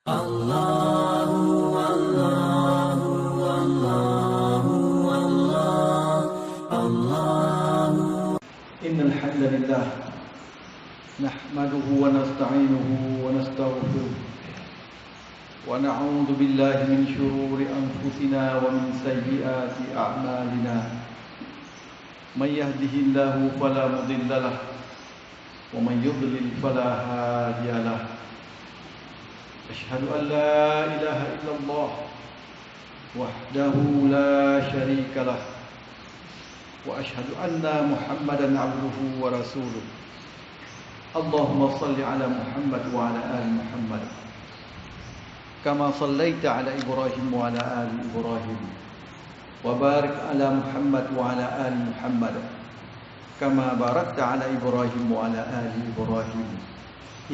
إن الحمد لله نحمده ونستعينه ونستغفره ونعوذ بالله من شرور أنفسنا ومن سيئات أعمالنا من يهده الله فلا مضل له ومن يضلل فلا هادي له أشهد أن لا إله إلا الله وحده لا شريك له وأشهد أن محمدا عبده ورسوله اللهم صل على محمد وعلى آل محمد كما صليت على إبراهيم وعلى آل إبراهيم وبارك على محمد وعلى آل محمد كما باركت على إبراهيم وعلى آل إبراهيم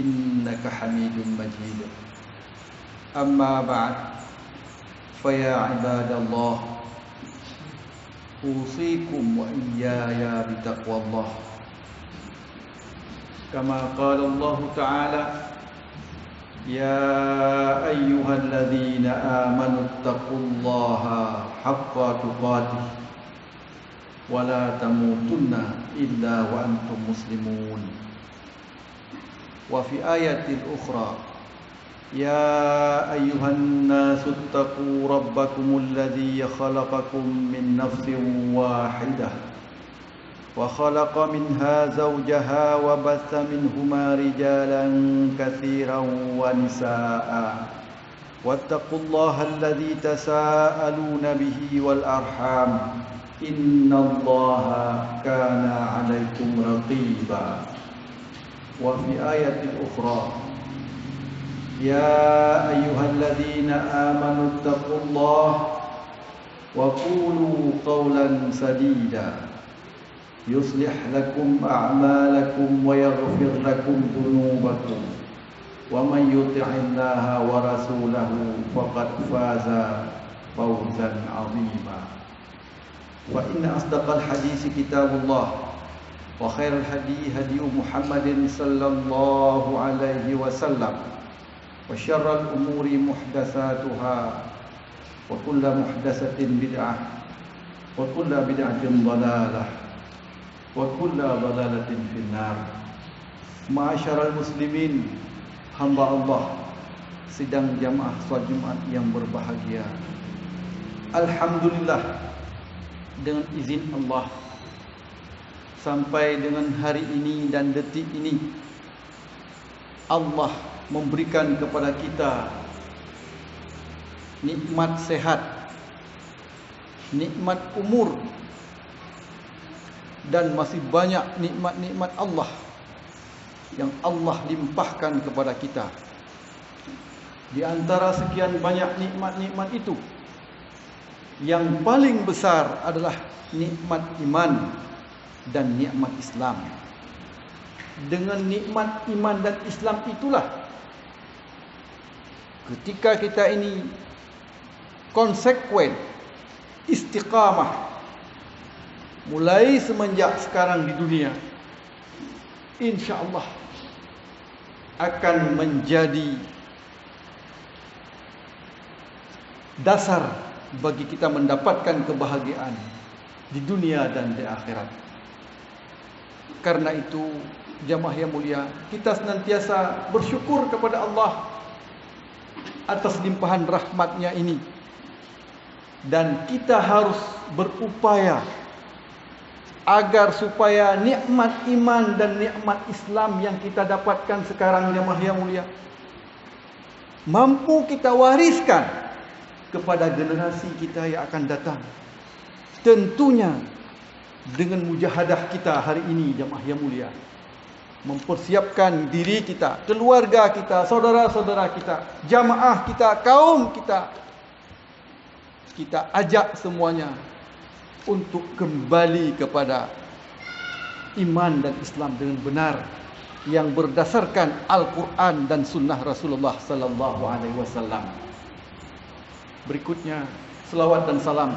إنك حميد مجيد أما بعد فيا عباد الله أوصيكم وإياي بتقوى الله كما قال الله تعالى يا أيها الذين آمنوا اتقوا الله حق تقاته ولا تموتن إلا وأنتم مسلمون وفي آية أخرى يا أيها الناس اتقوا ربكم الذي خلقكم من نفس واحدة وخلق منها زوجها وبث منهما رجالا كثيرا ونساء واتقوا الله الذي تساءلون به والأرحام إن الله كان عليكم رقيبا وفي آية أخرى يا أيها الذين آمنوا اتقوا الله وقولوا قولا سديدا يصلح لكم أعمالكم ويغفر لكم ذنوبكم ومن يطع الله ورسوله فقد فاز فوزا عظيما فإن أصدق الحديث كتاب الله وخير الهدي هدي محمد صلى الله عليه وسلم وشر الأمور محدثاتها وكل محدثة بدعة وكل بدعة ضلالة وكل ضلالة في النار. Ma'asyiral muslimin, hamba Allah, sidang jamaah salat Jumat yang berbahagia. Alhamdulillah, dengan izin Allah, sampai dengan hari ini dan detik ini Allah memberikan kepada kita nikmat sehat, nikmat umur, dan masih banyak nikmat-nikmat Allah yang Allah limpahkan kepada kita. Di antara sekian banyak nikmat-nikmat itu, yang paling besar adalah nikmat iman dan nikmat Islam. Dengan nikmat iman dan Islam itulah ketika kita ini konsekuen, istiqamah, mulai semenjak sekarang di dunia, insya-Allah akan menjadi dasar bagi kita mendapatkan kebahagiaan di dunia dan di akhirat. Karena itu, jamaah yang mulia, kita senantiasa bersyukur kepada Allah atas limpahan rahmatnya ini, dan kita harus berupaya agar supaya nikmat iman dan nikmat Islam yang kita dapatkan sekarang, jamaah yang mulia, mampu kita wariskan kepada generasi kita yang akan datang. Tentunya dengan mujahadah kita hari ini, jamaah yang mulia, mempersiapkan diri kita, keluarga kita, saudara-saudara kita, jamaah kita, kaum kita. Kita ajak semuanya untuk kembali kepada iman dan Islam dengan benar, yang berdasarkan Al-Quran dan Sunnah Rasulullah sallallahu alaihi wasallam. Berikutnya, selawat dan salam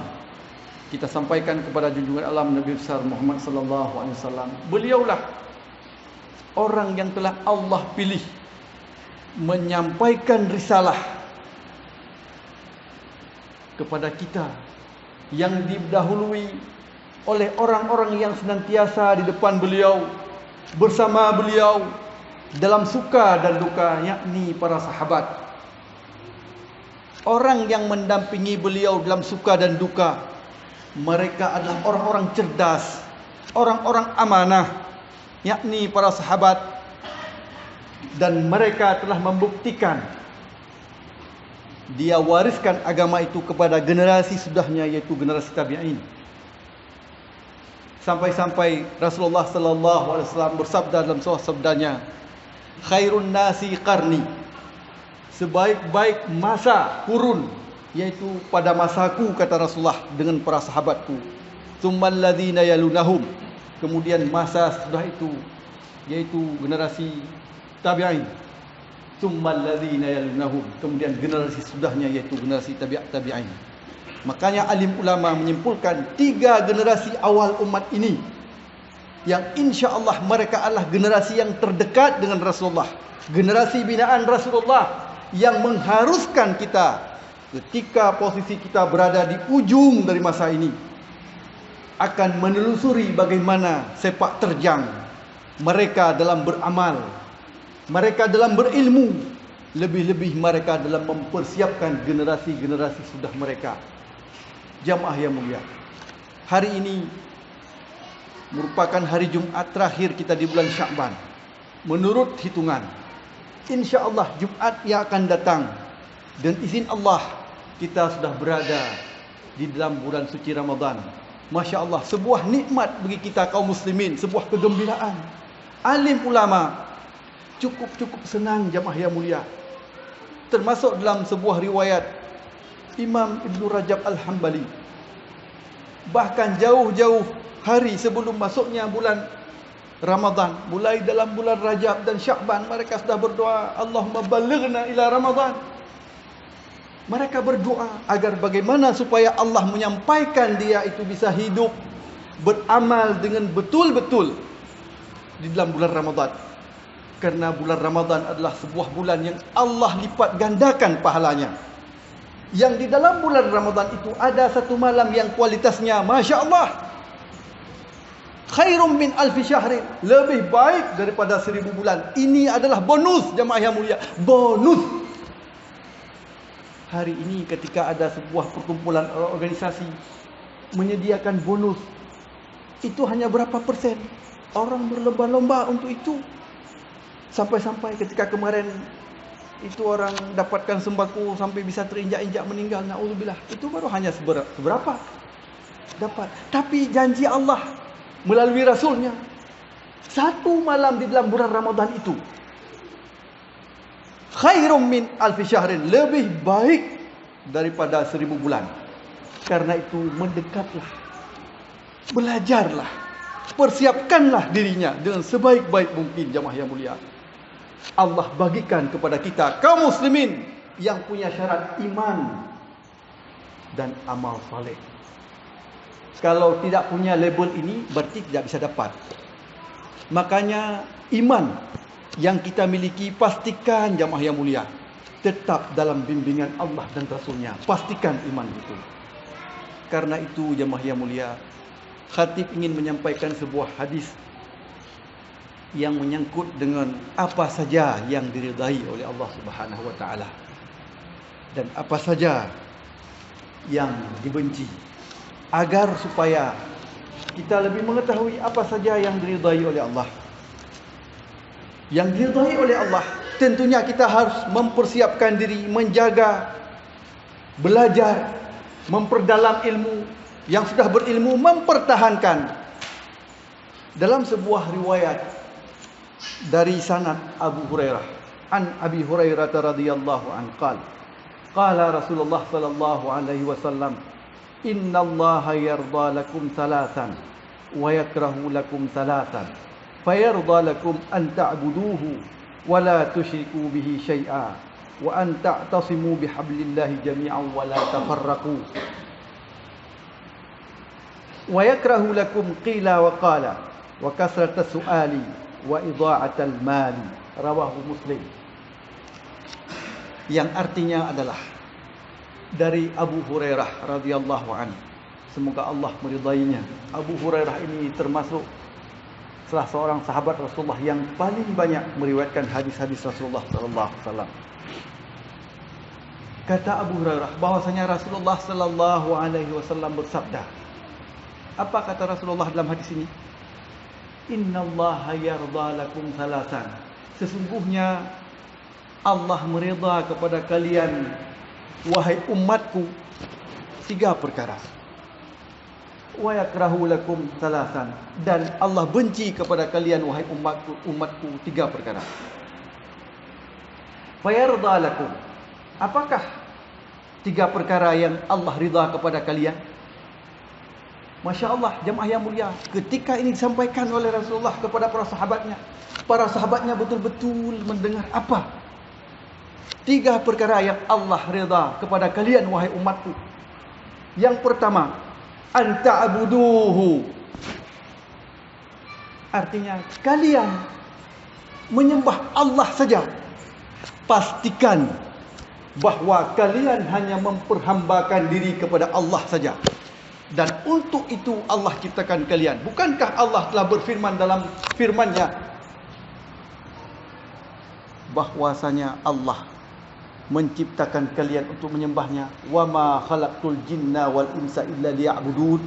kita sampaikan kepada junjungan alam Nabi besar Muhammad sallallahu alaihi wasallam. Beliaulah orang yang telah Allah pilih menyampaikan risalah kepada kita yang didahului oleh orang-orang yang senantiasa di depan beliau, bersama beliau dalam suka dan duka, yakni para sahabat. Orang yang mendampingi beliau dalam suka dan duka, mereka adalah orang-orang cerdas, orang-orang amanah, yakni para sahabat. Dan mereka telah membuktikan dia wariskan agama itu kepada generasi sudahnya, yaitu generasi tabi'in. Sampai-sampai Rasulullah sallallahu alaihi wasallam bersabda dalam sebuah sabdanya, khairun nasi qarni, sebaik-baik masa kurun yaitu pada masaku, kata Rasulullah, dengan para sahabatku. Tsummal ladzina yalunahum, kemudian masa setelah itu yaitu generasi tabi'in. Tsummal ladzina yalunahum, kemudian generasi sudahnya yaitu generasi tabi'in. Makanya alim ulama menyimpulkan 3 generasi awal umat ini yang insya-Allah mereka adalah generasi yang terdekat dengan Rasulullah, generasi binaan Rasulullah, yang mengharuskan kita ketika posisi kita berada di ujung dari masa ini akan menelusuri bagaimana sepak terjang mereka dalam beramal, mereka dalam berilmu, lebih-lebih mereka dalam mempersiapkan generasi-generasi sudah mereka. Jamaah yang mulia, hari ini merupakan hari Jumat terakhir kita di bulan Sya'ban. Menurut hitungan, insya-Allah Jumat yang akan datang, dan izin Allah kita sudah berada di dalam bulan suci Ramadan. Masya Allah, sebuah nikmat bagi kita kaum muslimin, sebuah kegembiraan. Alim ulama cukup senang, jamaah yang mulia. Termasuk dalam sebuah riwayat Imam Ibn Rajab Al-Hambali, bahkan jauh-jauh hari sebelum masuknya bulan Ramadan, mulai dalam bulan Rajab dan Sya'ban, mereka sudah berdoa, Allahumma balighna ila Ramadan. Mereka berdoa agar bagaimana supaya Allah menyampaikan dia itu bisa hidup, beramal dengan betul-betul di dalam bulan Ramadan. Karena bulan Ramadan adalah sebuah bulan yang Allah lipat gandakan pahalanya. Yang di dalam bulan Ramadan itu ada satu malam yang kualitasnya Masya Allah, khairum min alfi syahrin, lebih baik daripada 1000 bulan. Ini adalah bonus, jamaah yang mulia, bonus. Hari ini ketika ada sebuah perkumpulan organisasi menyediakan bonus, itu hanya berapa persen? Orang berlomba-lomba untuk itu. Sampai-sampai ketika kemarin itu orang dapatkan sembako sampai bisa terinjak-injak meninggal, na'udzubillah. Itu baru hanya seberapa dapat. Tapi janji Allah melalui Rasulnya, satu malam di dalam bulan Ramadan itu khairum min alfi syahrin, lebih baik daripada 1000 bulan. Karena itu mendekatlah, belajarlah, persiapkanlah dirinya dengan sebaik-baik mungkin, jamaah yang mulia. Allah bagikan kepada kita kaum muslimin yang punya syarat iman dan amal saleh. Kalau tidak punya label ini, berarti tidak bisa dapat. Makanya iman yang kita miliki, pastikan, jamaah yang mulia, tetap dalam bimbingan Allah dan Rasulnya. Pastikan iman itu. Karena itu, jamaah yang mulia, khatib ingin menyampaikan sebuah hadis yang menyangkut dengan apa saja yang diridai oleh Allah Subhanahu wa taala dan apa saja yang dibenci, agar supaya kita lebih mengetahui apa saja yang diridai oleh Allah. Yang diridai oleh Allah, tentunya kita harus mempersiapkan diri, menjaga, belajar, memperdalam ilmu. Yang sudah berilmu mempertahankan. Dalam sebuah riwayat dari sanad Abu Hurairah, an Abi Hurairah radhiyallahu an qala Rasulullah sallallahu alaihi wasallam, innallaha yarda lakum thalathan wa yakrahu lakum thalathan, fayarda lakum an ta'buduhu wa la tusyriku bihi syai'a wa an ta'tasimu bihablillahi jami'an wa la tafarraqu wa yakrahu lakum qila wa qala wa kasrata su'ali wa idha'atal mali. Rawahu Muslim. yang artinya adalah dari Abu Hurairah radhiyallahu anhu. Semoga Allah meridainya. Abu Hurairah ini termasuk salah seorang sahabat Rasulullah yang paling banyak meriwayatkan hadis-hadis Rasulullah sallallahu alaihi wasallam. Kata Abu Hurairah bahwasanya Rasulullah sallallahu alaihi wasallam bersabda. Apa kata Rasulullah dalam hadis ini? Innallaha yarda lakum thalathan. Sesungguhnya Allah meridha kepada kalian wahai umatku 3 perkara. Wa yakrahu lakum thalathan, dan Allah benci kepada kalian wahai umatku 3 perkara. Fa yarda lakum. Apakah 3 perkara yang Allah ridha kepada kalian? Masya Allah, jemaah yang mulia, ketika ini disampaikan oleh Rasulullah kepada para sahabatnya betul-betul mendengar apa? 3 perkara yang Allah ridha kepada kalian wahai umatku. Yang pertama, anta'buduhu. Artinya kalian menyembah Allah saja. Pastikan bahawa kalian hanya memperhambakan diri kepada Allah saja. Dan untuk itu Allah ciptakan kalian. Bukankah Allah telah berfirman dalam firman-Nya bahwasanya Allah menciptakan kalian untuk menyembahnya. Wa ma khalaqtul jinna wal insa illa liya'budun.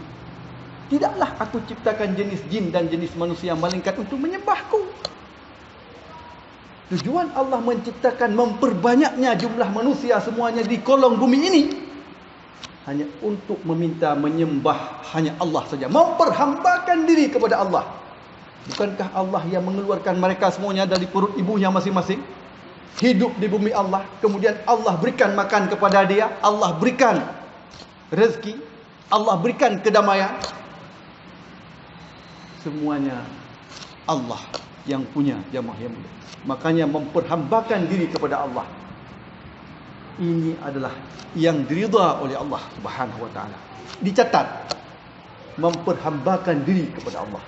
Tidaklah aku ciptakan jenis jin dan jenis manusia melainkan untuk menyembahku. Tujuan Allah menciptakan memperbanyaknya jumlah manusia semuanya di kolong bumi ini hanya untuk meminta menyembah hanya Allah saja, memperhambakan diri kepada Allah. Bukankah Allah yang mengeluarkan mereka semuanya dari perut ibunya masing-masing? Hidup di bumi Allah, kemudian Allah berikan makan kepada dia, Allah berikan rezeki, Allah berikan kedamaian. Semuanya Allah yang punya, jemaah yang mulia. Makanya memperhambakan diri kepada Allah, ini adalah yang diridha oleh Allah Subhanahu wa taala. Dicatat, memperhambakan diri kepada Allah.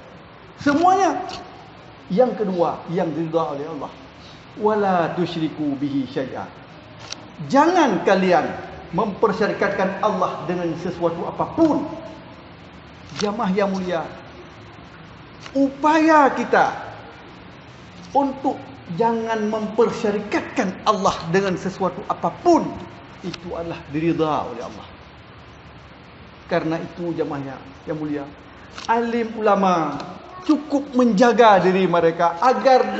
Semuanya. Yang kedua, yang diridha oleh Allah, wala tusyriku bihi syai'a. Jangan kalian mempersyarikatkan Allah dengan sesuatu apapun. Jamaah yang mulia, upaya kita untuk jangan mempersyarikatkan Allah dengan sesuatu apapun itu adalah diridha oleh Allah. Karena itu jamaah yang mulia, alim ulama cukup menjaga diri mereka agar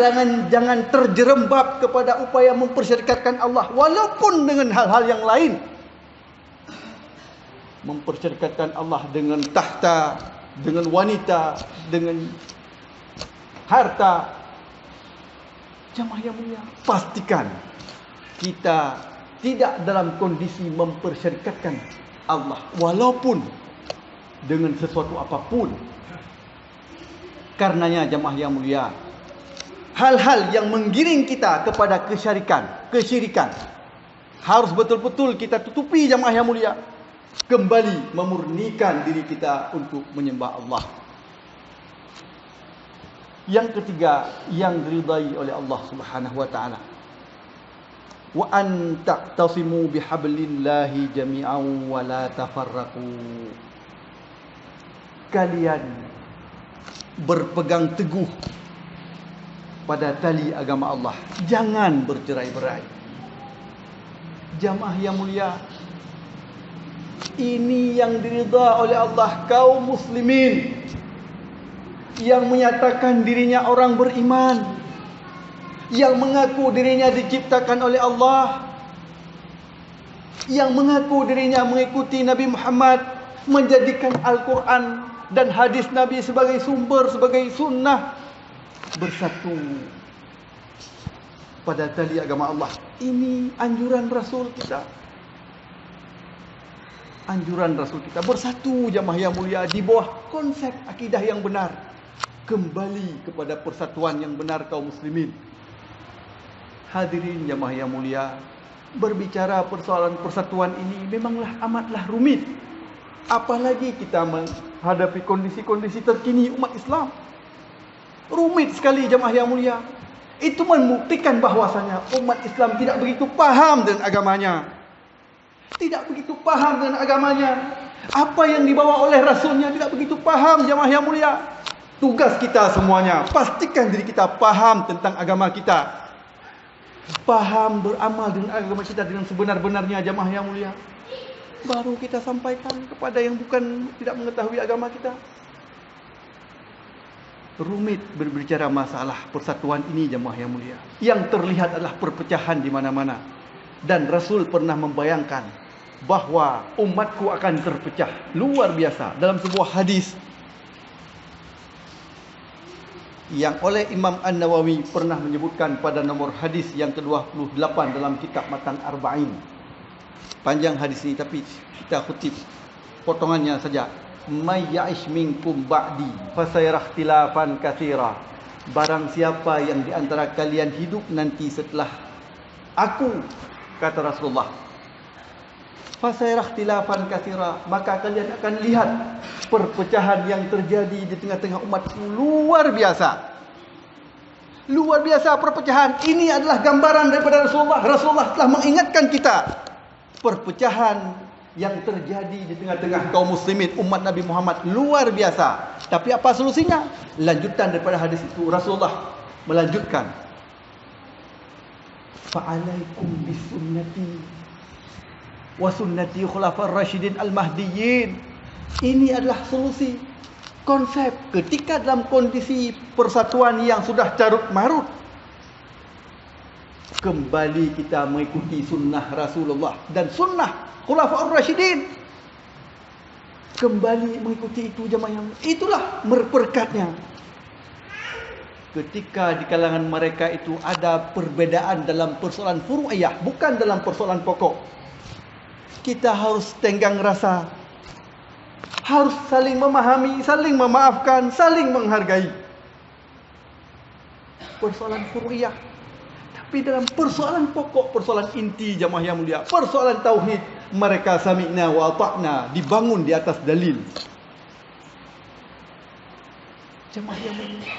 jangan terjerembab kepada upaya mempersyarikatkan Allah walaupun dengan hal-hal yang lain. Mempersyarikatkan Allah dengan tahta, dengan wanita, dengan harta. Jamaah yang mulia, pastikan kita tidak dalam kondisi mempersyarikatkan Allah walaupun dengan sesuatu apapun. Karenanya jamaah yang mulia, hal-hal yang menggiring kita kepada kesyirikan harus betul-betul kita tutupi jamaah yang mulia. Kembali memurnikan diri kita untuk menyembah Allah. Yang ketiga yang diridai oleh Allah Subhanahu wa taala, wa an taqtasimu bihablillahi jami'an wa la tafarraqu. Kalian berpegang teguh pada tali agama Allah, jangan bercerai-berai. Jamaah yang mulia, ini yang diridha oleh Allah, kaum muslimin yang menyatakan dirinya orang beriman, yang mengaku dirinya diciptakan oleh Allah, yang mengaku dirinya mengikuti Nabi Muhammad, menjadikan Al-Quran dan hadis Nabi sebagai sumber, sebagai sunnah, bersatu pada tali agama Allah. Ini anjuran Rasul kita. Anjuran Rasul kita bersatu jamaah yang mulia di bawah konsep akidah yang benar. Kembali kepada persatuan yang benar kaum muslimin. Hadirin jamaah yang mulia, berbicara persoalan persatuan ini memanglah amatlah rumit. Apalagi kita menghadapi kondisi-kondisi terkini umat Islam. Rumit sekali jamaah yang mulia. Itu membuktikan bahwasanya umat Islam tidak begitu paham dengan agamanya. Tidak begitu paham dengan agamanya. Apa yang dibawa oleh Rasulnya tidak begitu paham, jamaah yang mulia. Tugas kita semuanya, pastikan diri kita paham tentang agama kita. Paham beramal dengan agama kita dengan sebenar-benarnya, jamaah yang mulia. Baru kita sampaikan kepada yang tidak mengetahui agama kita. Rumit berbicara masalah persatuan ini, jemaah yang mulia. Yang terlihat adalah perpecahan di mana-mana. Dan Rasul pernah membayangkan bahwa umatku akan terpecah. Luar biasa. Dalam sebuah hadis yang oleh Imam An-Nawawi pernah menyebutkan pada nomor hadis yang ke-28 dalam kitab Matan Arba'in. Panjang hadis ini tapi kita kutip potongannya saja. May ya'ish minkum ba'di fasayara ikhtilafan katsira. Barang siapa yang di antara kalian hidup nanti setelah aku, kata Rasulullah, fasayara ikhtilafan katsira, maka kalian akan lihat perpecahan yang terjadi di tengah-tengah umatku. Luar biasa. Luar biasa perpecahan. Ini adalah gambaran daripada Rasulullah. Rasulullah telah mengingatkan kita perpecahan yang terjadi di tengah-tengah kaum muslimin umat Nabi Muhammad. Luar biasa. Tapi apa solusinya? Lanjutan daripada hadis itu, Rasulullah melanjutkan, fa'alaikum bisunnati wa sunnati khulafar rasyidin al-mahdiyyin. Ini adalah solusi. Konsep ketika dalam kondisi persatuan yang sudah carut marut, kembali kita mengikuti sunnah Rasulullah dan sunnah Khulafaur Rasyidin. Kembali mengikuti itu, jemaah yang itulah berkatnya. Ketika di kalangan mereka itu ada perbedaan dalam persoalan furu'iyah, bukan dalam persoalan pokok, kita harus tenggang rasa, harus saling memahami, saling memaafkan, saling menghargai. Persoalan furu'iyah. Tapi dalam persoalan pokok, persoalan inti, jamaah yang mulia, persoalan tauhid, mereka sami'na wa ata'na, dibangun di atas dalil. Jamaah yang mulia.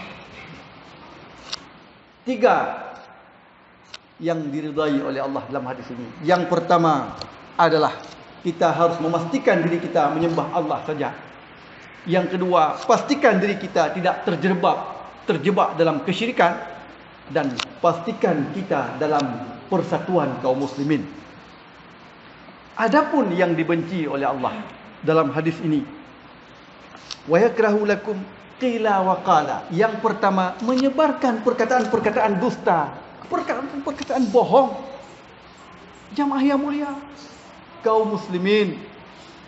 3 yang diridai oleh Allah dalam hadis ini. Yang pertama adalah kita harus memastikan diri kita menyembah Allah saja. Yang kedua, pastikan diri kita tidak terjebak dalam kesyirikan. Dan pastikan kita dalam persatuan kaum muslimin. Adapun yang dibenci oleh Allah dalam hadis ini, wa yakrahu lakum qila wa qala. Yang pertama, menyebarkan perkataan-perkataan dusta, perkataan-perkataan bohong. Jamaah yang mulia, kaum muslimin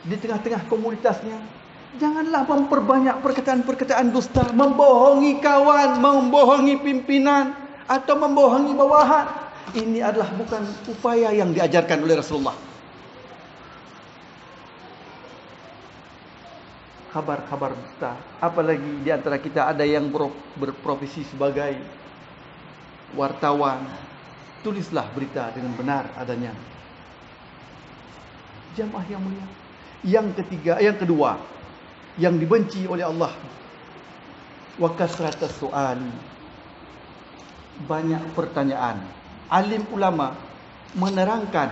di tengah-tengah komunitasnya, janganlah memperbanyak perkataan-perkataan dusta, membohongi kawan, membohongi pimpinan, atau membohongi bawahan. Ini adalah bukan upaya yang diajarkan oleh Rasulullah. Kabar-kabar dusta, apalagi di antara kita ada yang berprofesi sebagai wartawan. Tulislah berita dengan benar adanya. Jamaah yang mulia. Yang kedua, yang dibenci oleh Allah, wa kasratus su'ali, banyak pertanyaan. Alim ulama menerangkan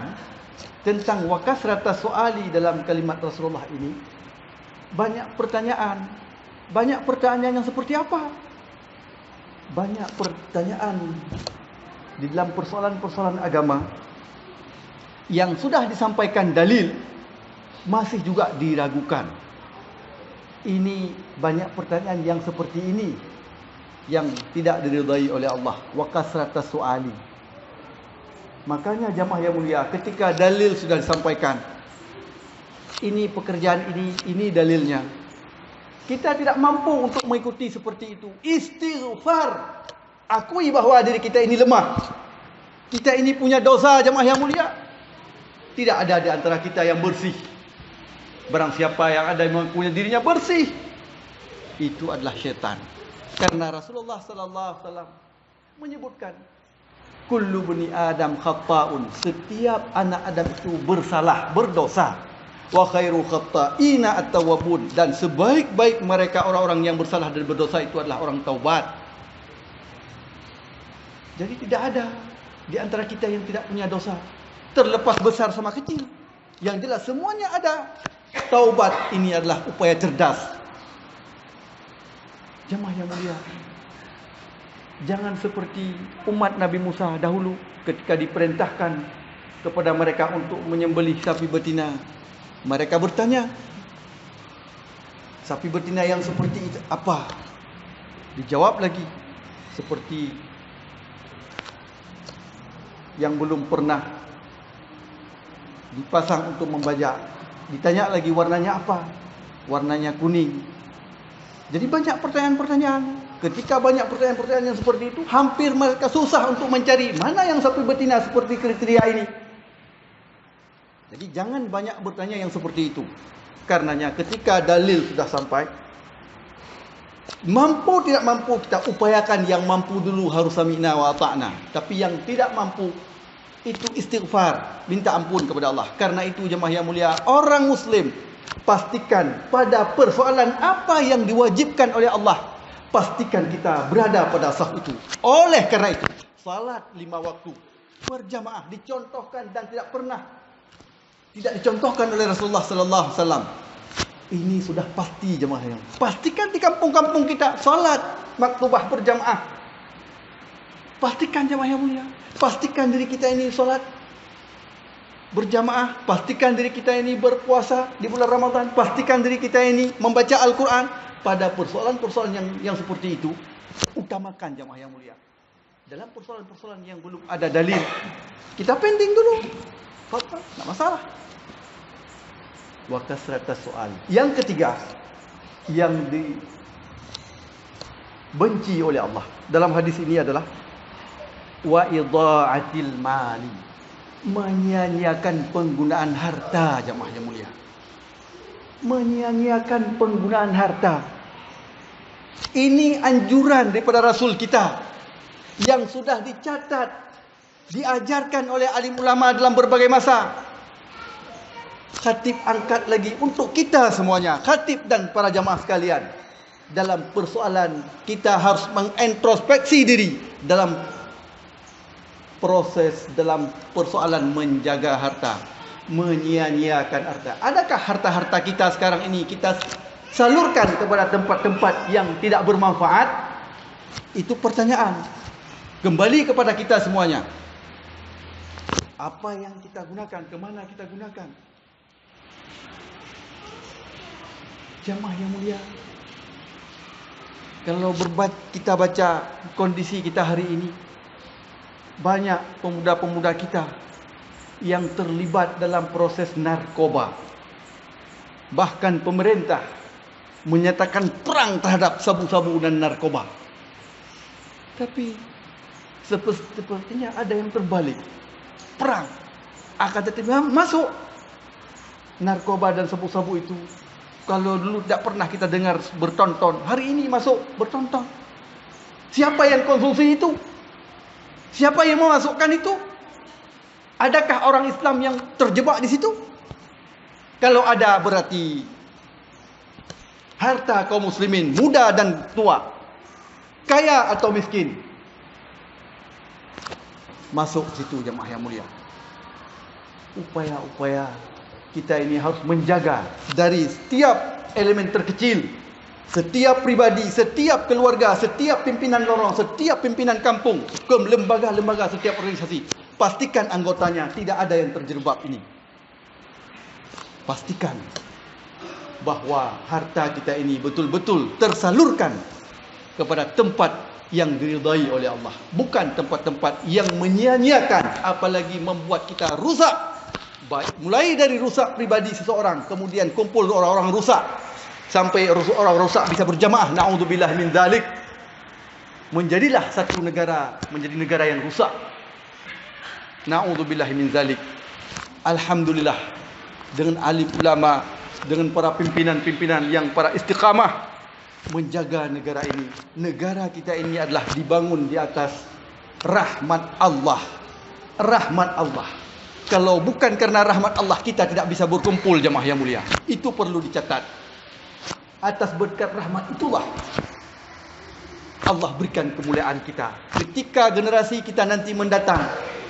tentang wa kasratus su'ali dalam kalimat Rasulullah ini. Banyak pertanyaan. Banyak pertanyaan yang seperti apa? Banyak pertanyaan di dalam persoalan-persoalan agama yang sudah disampaikan dalil masih juga diragukan. Ini banyak pertanyaan yang seperti ini yang tidak diridai oleh Allah. Wa kasratus su'ali. Makanya jamaah yang mulia, ketika dalil sudah disampaikan, ini pekerjaan ini dalilnya, kita tidak mampu untuk mengikuti seperti itu. Istighfar. Akui bahawa diri kita ini lemah. Kita ini punya dosa, jamaah yang mulia. Tidak ada di antara kita yang bersih. Barang siapa yang ada yang mengaku dirinya bersih, itu adalah syaitan. Karena Rasulullah sallallahu alaihi wasallam menyebutkan, kullu bani Adam khata'un, setiap anak Adam itu bersalah, berdosa. Wa khairu khata'ina at-tawwabun, dan sebaik-baik mereka orang-orang yang bersalah dan berdosa itu adalah orang taubat. Jadi tidak ada di antara kita yang tidak punya dosa, terlepas besar sama kecil. Yang jelas semuanya ada. Taubat ini adalah upaya cerdas. Jemaah yang mulia, jangan seperti umat Nabi Musa dahulu ketika diperintahkan kepada mereka untuk menyembelih sapi betina. Mereka bertanya, sapi betina yang seperti itu apa? Dijawab lagi, seperti yang belum pernah dipasang untuk membajak. Ditanya lagi warnanya apa? Warnanya kuning. Jadi banyak pertanyaan-pertanyaan. Ketika banyak pertanyaan-pertanyaan yang seperti itu, hampir mereka susah untuk mencari mana yang sapi betina seperti kriteria ini. Jadi jangan banyak bertanya yang seperti itu. Karenanya ketika dalil sudah sampai, mampu tidak mampu kita upayakan yang mampu dulu, harus sami'na wa ata'na. Tapi yang tidak mampu itu istighfar, minta ampun kepada Allah. Karena itu jemaah yang mulia, orang muslim pastikan pada persoalan apa yang diwajibkan oleh Allah, pastikan kita berada pada saf itu. Oleh karena itu, salat 5 waktu berjamaah dicontohkan dan tidak dicontohkan oleh Rasulullah sallallahu alaihi wasallam. Ini sudah pasti jemaah yang. Pastikan di kampung-kampung kita salat maktubah berjamaah. Pastikan jemaah yang mulia. Pastikan diri kita ini salat berjamaah. Pastikan diri kita ini berpuasa di bulan Ramadan. Pastikan diri kita ini membaca Al-Quran. Pada persoalan-persoalan yang seperti itu, utamakan jemaah yang mulia. Dalam persoalan-persoalan yang belum ada dalil, kita pending dulu. Tak masalah. Wa kasratas soal. Yang ketiga, yang dibenci oleh Allah dalam hadis ini adalah wa idha'atil mali, menyia-nyiakan penggunaan harta jemaah yang mulia. Menyia-nyiakan penggunaan harta. Ini anjuran daripada Rasul kita yang sudah dicatat, diajarkan oleh alim ulama dalam berbagai masa. Khatib angkat lagi untuk kita semuanya, khatib dan para jamaah sekalian. Dalam persoalan kita harus mengintrospeksi diri dalam proses, dalam persoalan menjaga harta, menyia-nyiakan harta. Adakah harta-harta kita sekarang ini kita salurkan kepada tempat-tempat yang tidak bermanfaat? Itu pertanyaan. Kembali kepada kita semuanya. Apa yang kita gunakan, kemana kita gunakan? Jamaah yang mulia, kalau kita baca kondisi kita hari ini, banyak pemuda-pemuda kita yang terlibat dalam proses narkoba. Bahkan pemerintah menyatakan perang terhadap sabu-sabu dan narkoba. Tapi sepertinya ada yang terbalik. Perang akan tetapi masuk narkoba dan sabu-sabu itu. Kalau dulu tidak pernah kita dengar bertonton, hari ini masuk bertonton. Siapa yang konsumsi itu? Siapa yang memasukkan itu? Adakah orang Islam yang terjebak di situ? Kalau ada, berarti harta kaum muslimin, muda dan tua, kaya atau miskin, masuk situ jemaah yang mulia. Upaya-upaya kita ini harus menjaga dari setiap elemen terkecil, setiap pribadi, setiap keluarga, setiap pimpinan lorong, setiap pimpinan kampung, ke lembaga-lembaga, setiap organisasi. Pastikan anggotanya tidak ada yang terjerubab ini. Pastikan bahwa harta kita ini betul-betul tersalurkan kepada tempat yang diridai oleh Allah, bukan tempat-tempat yang menyia-nyiakan, apalagi membuat kita rusak. Baik, mulai dari rusak pribadi seseorang, kemudian kumpul orang-orang rusak, sampai orang rusak bisa berjamaah, na'udzubillah min dzalik. Menjadilah satu negara menjadi negara yang rusak. Na'udzubillah min dzalik. Alhamdulillah, dengan alim ulama, dengan para pimpinan-pimpinan yang para istiqamah menjaga negara ini. Negara kita ini adalah dibangun di atas rahmat Allah. Rahmat Allah. Kalau bukan karena rahmat Allah, kita tidak bisa berkumpul jemaah yang mulia. Itu perlu dicatat. Atas berkat rahmat itulah Allah berikan kemuliaan kita. Ketika generasi kita nanti mendatang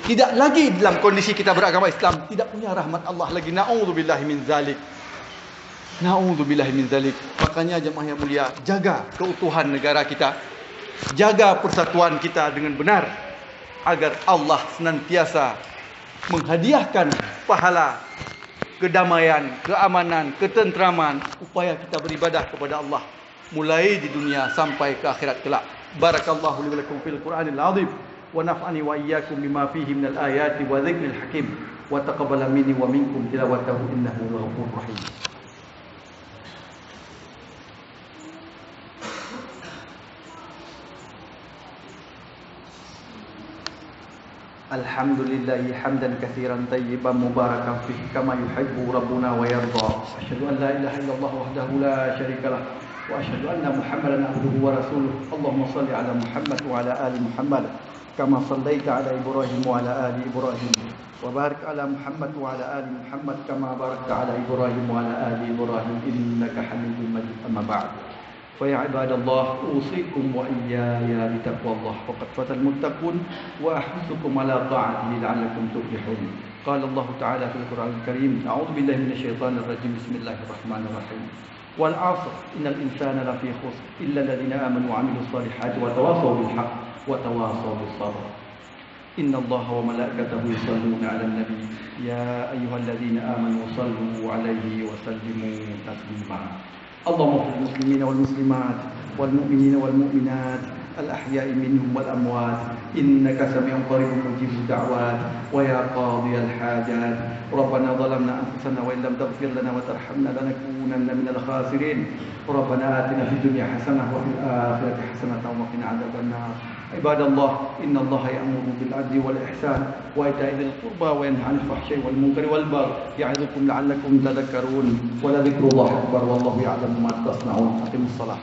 tidak lagi dalam kondisi kita beragama Islam, tidak punya rahmat Allah lagi. Na'udzubillahi min zalik. Na'udzubillahi min zalik. Makanya jemaah yang mulia, jaga keutuhan negara kita, jaga persatuan kita dengan benar, agar Allah senantiasa menghadiahkan pahala, kedamaian, keamanan, ketentraman, upaya kita beribadah kepada Allah mulai di dunia sampai ke akhirat kelak. Barakallahu li wa lakum fil Qur'anil azim wa naf'ani wa iyyakum bima fihi minal ayati wa dzikril hakim wa taqabbala minni wa minkum tilawatahu innahu ghafurur rahim. Alhamdulillahi hamdan katsiran tayyiban mubarakan fihi kama yuhibbu rabbuna wa yarda. Asyhadu an la ilaha illallah wahdahu la syarikalah wa asyhadu anna Muhammadan abduhu wa rasuluh. Allahumma shalli ala Muhammad wa ala ali Muhammad kama shallaita ala Ibrahim wa ala ali Ibrahim wa barik ala Muhammad wa ala ali Muhammad kama barakta ala Ibrahim wa ala ali Ibrahim innaka Hamidum Majid. Amma ba'd. فيا عباد الله أوصيكم وإياي بتقوى الله فقد فاز المتقون وأحثكم على طاعته لعلكم تفلحون. قال الله تعالى في القرآن الكريم أعوذ بالله من الشيطان الرجيم بسم الله الرحمن الرحيم والعصر إن الإنسان لفي خسر إلا الذين آمنوا وعملوا الصالحات وتواصوا بالحق وتواصوا بالصبر إن الله وملائكته يصلون على النبي يا أيها الذين آمنوا صلوا عليه وسلموا تسليما. اللهم اغفر للمسلمين والمسلمات والمؤمنين والمؤمنات الأحياء منهم والأموات إنك سميع قريب مجيب الدعوات ويا قاضي الحاجات. ربنا ظلمنا أنفسنا وإن لم تغفر لنا وترحمنا لنكونن من الخاسرين. ربنا آتنا في الدنيا حسنة وفي الآخرة حسنة وقنا عذاب النار. عباد الله إن الله يأمر بالعدل والإحسان وإيتاء ذي القربى وينهى عن الفحشاء والمنكر والبغي يعظكم لعلكم تذكرون ولذكر الله أكبر والله يعلم ما تصنعون. أقيموا الصلاة.